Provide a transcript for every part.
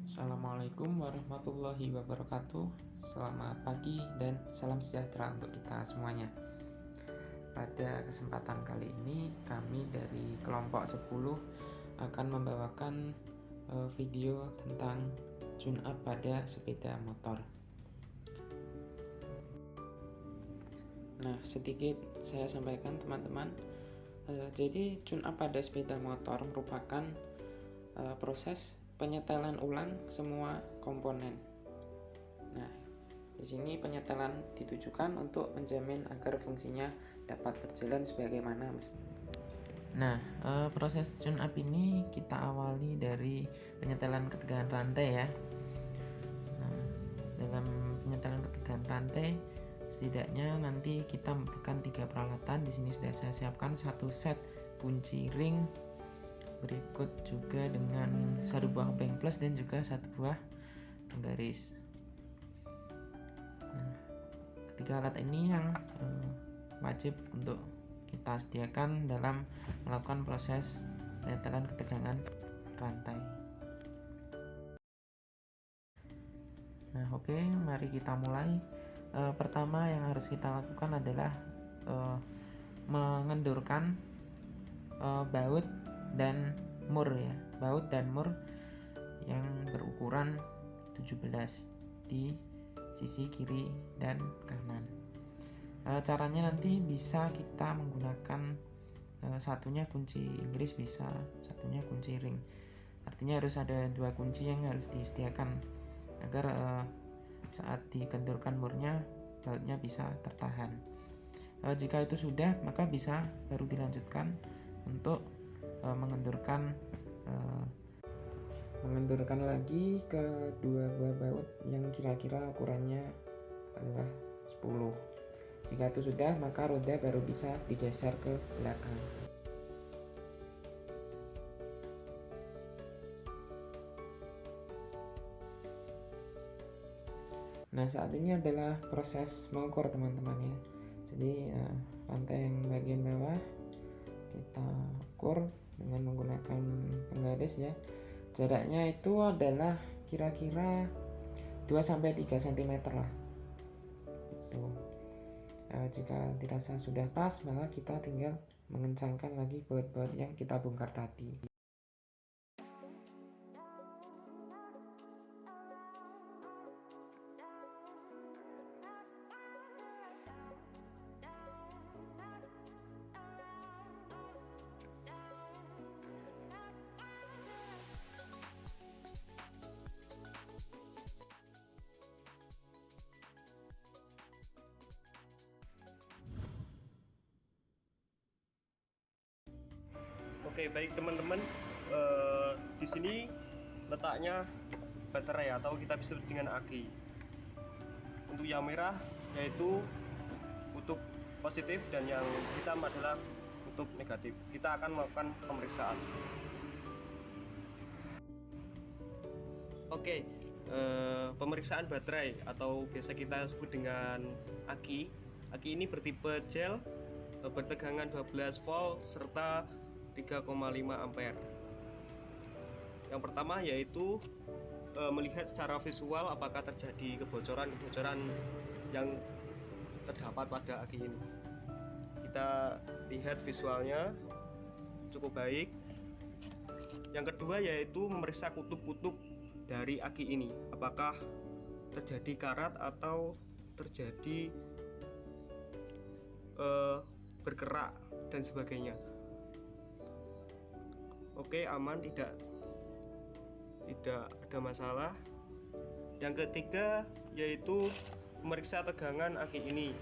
Assalamualaikum warahmatullahi wabarakatuh. Selamat pagi dan salam sejahtera untuk kita semuanya. Pada kesempatan kali ini kami dari kelompok 10 akan membawakan video tentang tune up pada sepeda motor. Nah, sedikit saya sampaikan teman-teman. Jadi tune up pada sepeda motor merupakan proses penyetelan ulang semua komponen. Nah, di sini penyetelan ditujukan untuk menjamin agar fungsinya dapat berjalan sebagaimana mestinya. Nah, proses tune up ini kita awali dari penyetelan ketegangan rantai ya. Nah, dalam penyetelan ketegangan rantai setidaknya nanti kita membutuhkan 3 peralatan. Di sini sudah saya siapkan 1 set kunci ring, berikut juga dengan 1 buah obeng plus dan juga 1 buah penggaris. Nah, ketiga alat ini yang wajib untuk kita sediakan dalam melakukan proses penyetelan ketegangan rantai. Nah, oke, mari kita mulai. Pertama yang harus kita lakukan adalah mengendurkan baut dan mur ya, baut dan mur yang berukuran 17 di sisi kiri dan kanan. Caranya nanti bisa kita menggunakan satunya kunci Inggris, bisa satunya kunci ring. Artinya harus ada 2 kunci yang harus disediakan agar saat dikendurkan murnya bautnya bisa tertahan. Jika itu sudah, maka bisa baru dilanjutkan untuk mengendurkan lagi ke 2 buah baut yang kira-kira ukurannya adalah 10. Jika itu sudah, maka roda baru bisa digeser ke belakang. Nah, saat ini adalah proses mengukur teman-teman ya. Jadi rantai yang bagian bawah kita ukur dengan menggunakan penggaris ya. Jaraknya itu adalah kira-kira 2-3 cm lah. Itu. Jika dirasa sudah pas, maka kita tinggal mengencangkan lagi baut-baut yang kita bongkar tadi. Oke, baik teman-teman, di sini letaknya baterai atau kita bisa sebut dengan aki. Untuk yang merah yaitu kutub positif dan yang hitam adalah kutub negatif. Kita akan melakukan pemeriksaan. Oke, pemeriksaan baterai atau biasa kita sebut dengan aki. Aki ini bertipe gel, bertegangan 12 volt serta 3,5 ampere. Yang pertama yaitu melihat secara visual apakah terjadi kebocoran yang terdapat pada aki ini. Kita lihat visualnya cukup baik. Yang kedua yaitu memeriksa kutub-kutub dari aki ini, apakah terjadi karat atau terjadi bergerak dan sebagainya. Oke, aman, tidak ada masalah. Yang ketiga yaitu memeriksa tegangan aki ini.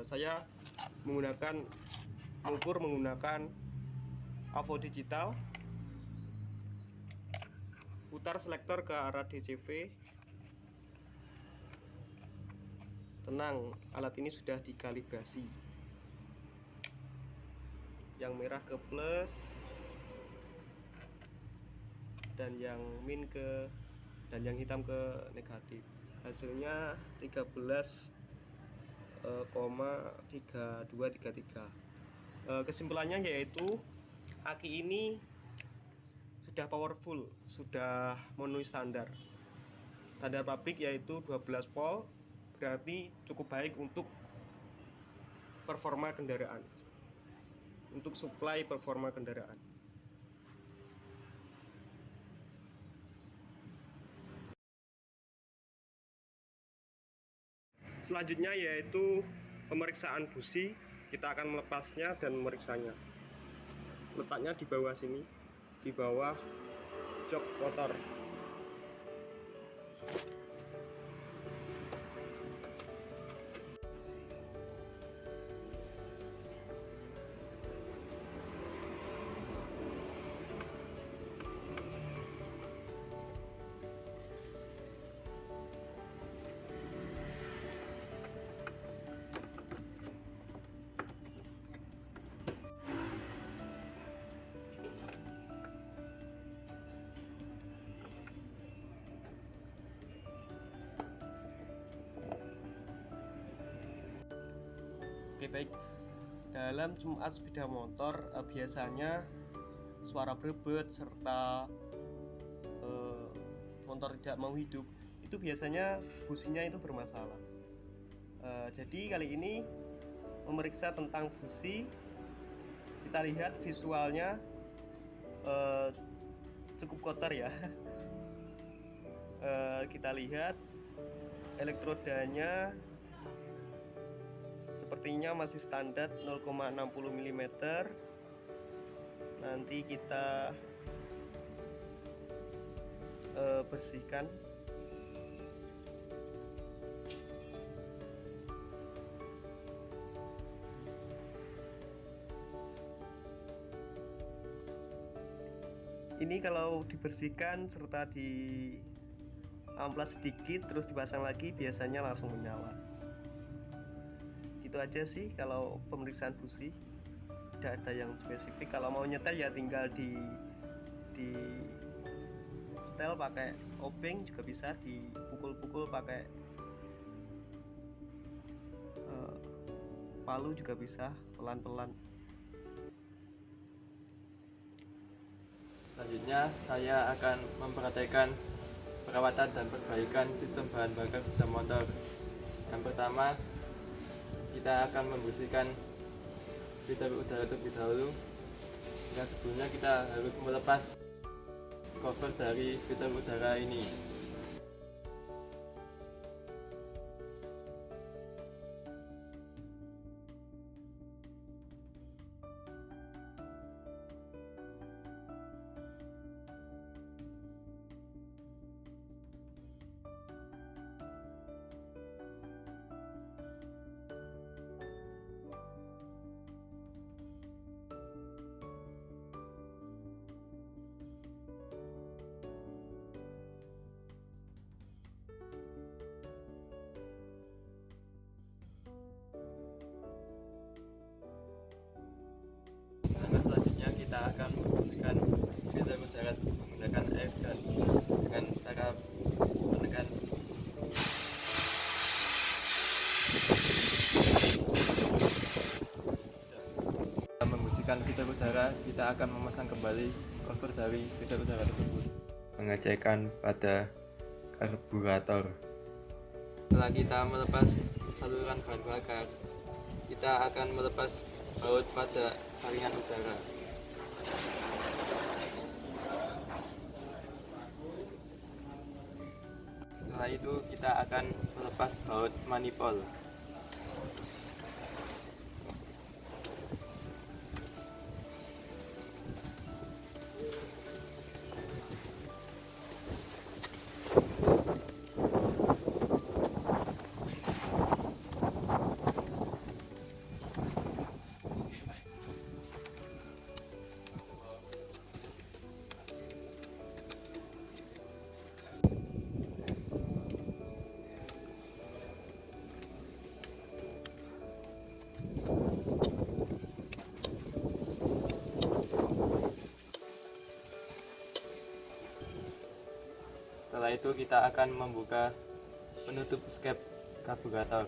Saya menggunakan mengukur menggunakan AVO digital. Putar selektor ke arah DCV. Tenang, alat ini sudah dikalibrasi. Yang merah ke plus dan yang min ke dan yang hitam ke negatif. Hasilnya 13,3233. Kesimpulannya yaitu aki ini sudah powerful, sudah memenuhi standar pabrik, yaitu 12 volt, berarti cukup baik untuk performa kendaraan, untuk supply performa kendaraan. Selanjutnya yaitu pemeriksaan busi. Kita akan melepasnya dan memeriksanya. Letaknya di bawah sini, di bawah jok motor. Oke, baik. Dalam Jumat sepeda motor biasanya suara berebut serta motor tidak mau hidup, itu biasanya businya itu bermasalah. Jadi kali ini memeriksa tentang busi. Kita lihat visualnya cukup kotor ya. Kita lihat elektrodanya sepertinya masih standar 0,60 mm. Nanti kita bersihkan. Ini kalau dibersihkan serta di amplas sedikit terus dipasang lagi, biasanya langsung menyala. Itu aja sih kalau pemeriksaan busi, tidak ada yang spesifik. Kalau mau nyetel ya tinggal di setel pakai obeng, juga bisa dipukul-pukul pakai palu, juga bisa pelan-pelan. Selanjutnya saya akan memperhatikan perawatan dan perbaikan sistem bahan bakar sepeda motor. Yang pertama, kita akan membersihkan filter udara terlebih dahulu. Yang sebelumnya kita harus melepas cover dari filter udara ini. Langkah selanjutnya kita akan membersihkan filter udara menggunakan air gun dengan cara menekan. Membersihkan filter udara, kita akan memasang kembali cover dari filter udara tersebut. Pengecekan pada karburator. Setelah kita melepas saluran bahan bakar, kita akan melepas baut pada saringan udara. Setelah itu kita akan melepas baut manifold. Setelah itu kita akan membuka penutup skep karburator.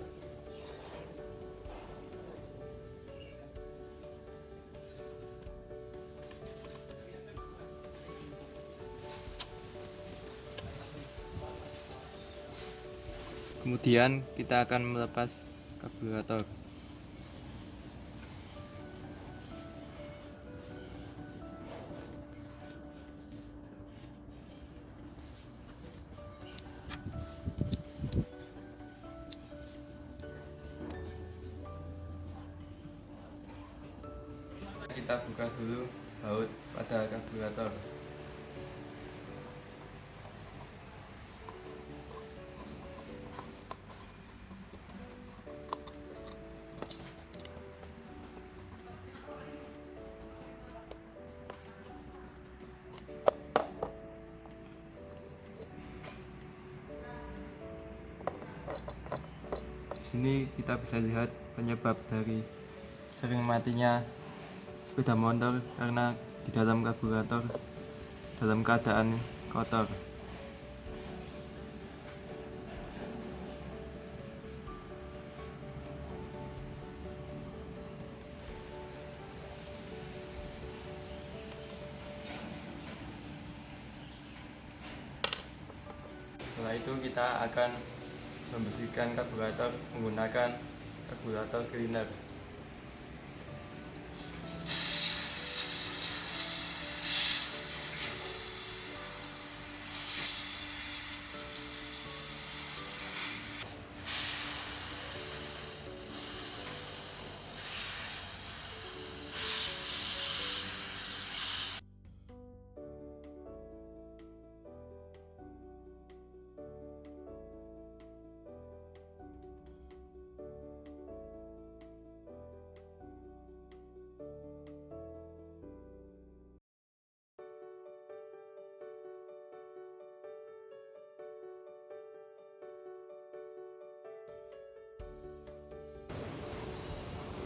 Kemudian kita akan melepas karburator. Kita buka dulu baut pada karburator. Di sini kita bisa lihat penyebab dari sering matinya sepeda motor karena di dalam karburator dalam keadaan kotor. Setelah itu kita akan membersihkan karburator menggunakan karburator cleaner.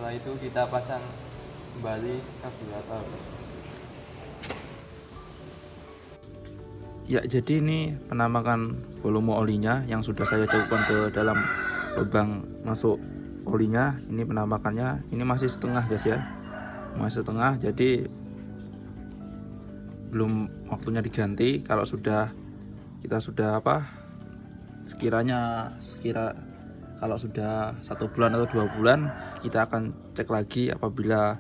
Setelah itu kita pasang kembali karburator. Ya, jadi ini penambahan volume olinya yang sudah saya cukupkan ke dalam lubang masuk olinya. Ini penambahannya, ini masih setengah guys ya, masih setengah, jadi belum waktunya diganti. Kalau kita sudah kalau sudah 1 bulan atau 2 bulan, kita akan cek lagi. Apabila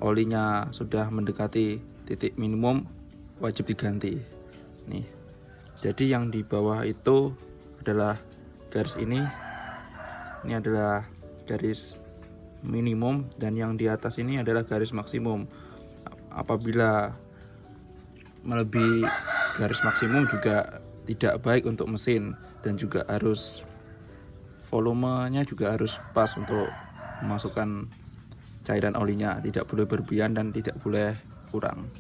olinya sudah mendekati titik minimum, wajib diganti. Nih, jadi yang di bawah itu adalah garis ini adalah garis minimum, dan yang di atas ini adalah garis maksimum. Apabila melebihi garis maksimum juga tidak baik untuk mesin, dan juga harus volumenya juga harus pas untuk memasukkan cairan olinya, tidak boleh berlebihan dan tidak boleh kurang.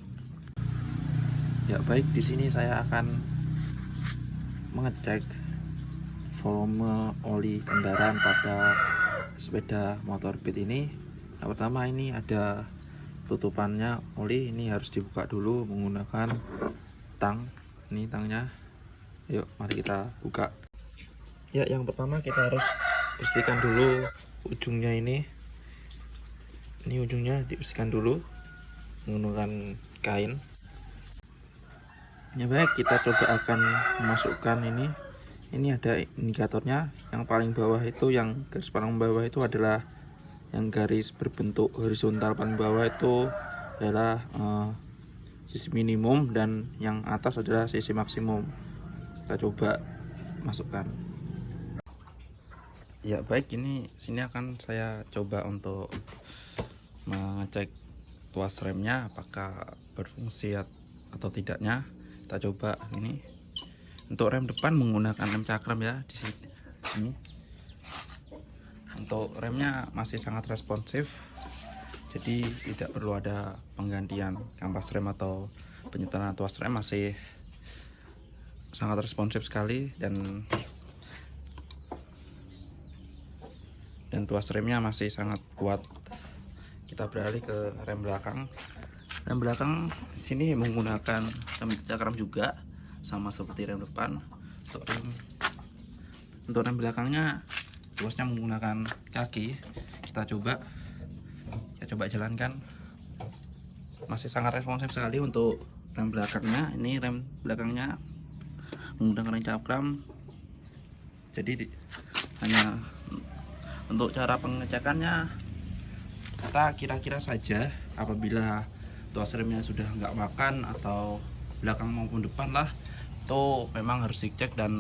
Ya baik, di sini saya akan mengecek volume oli kendaraan pada sepeda motor Beat ini. Yang pertama, ini ada tutupannya oli, ini harus dibuka dulu menggunakan tang. Ini tangnya, yuk mari kita buka. Ya, yang pertama kita harus bersihkan dulu ujungnya ini ujungnya dibersihkan dulu menggunakan kain. Ya baik, kita coba akan memasukkan ini ada indikatornya. Yang paling bawah itu, yang garis paling bawah itu adalah yang garis berbentuk horizontal paling bawah itu adalah sisi minimum, dan yang atas adalah sisi maksimum. Kita coba masukkan. Ya baik, sini akan saya coba untuk mengecek tuas remnya apakah berfungsi atau tidaknya. Kita coba ini. Untuk rem depan menggunakan rem cakram ya di sini. Untuk remnya masih sangat responsif, jadi tidak perlu ada penggantian kampas rem atau penyetelan tuas rem, masih sangat responsif sekali, dan tuas remnya masih sangat kuat. Kita beralih ke rem belakang. Rem belakang di sini menggunakan rem cakram juga, sama seperti rem depan. Untuk rem belakangnya tuasnya menggunakan kaki. Kita coba jalankan. Masih sangat responsif sekali untuk rem belakangnya. Ini rem belakangnya menggunakan rem cakram, jadi Hanya untuk cara pengecekannya kita kira-kira saja, apabila tuas remnya sudah nggak makan atau belakang maupun depan lah, itu memang harus dicek dan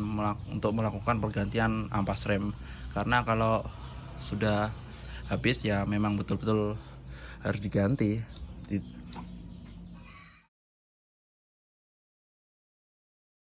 untuk melakukan pergantian ampas rem. Karena kalau sudah habis ya memang betul-betul harus diganti.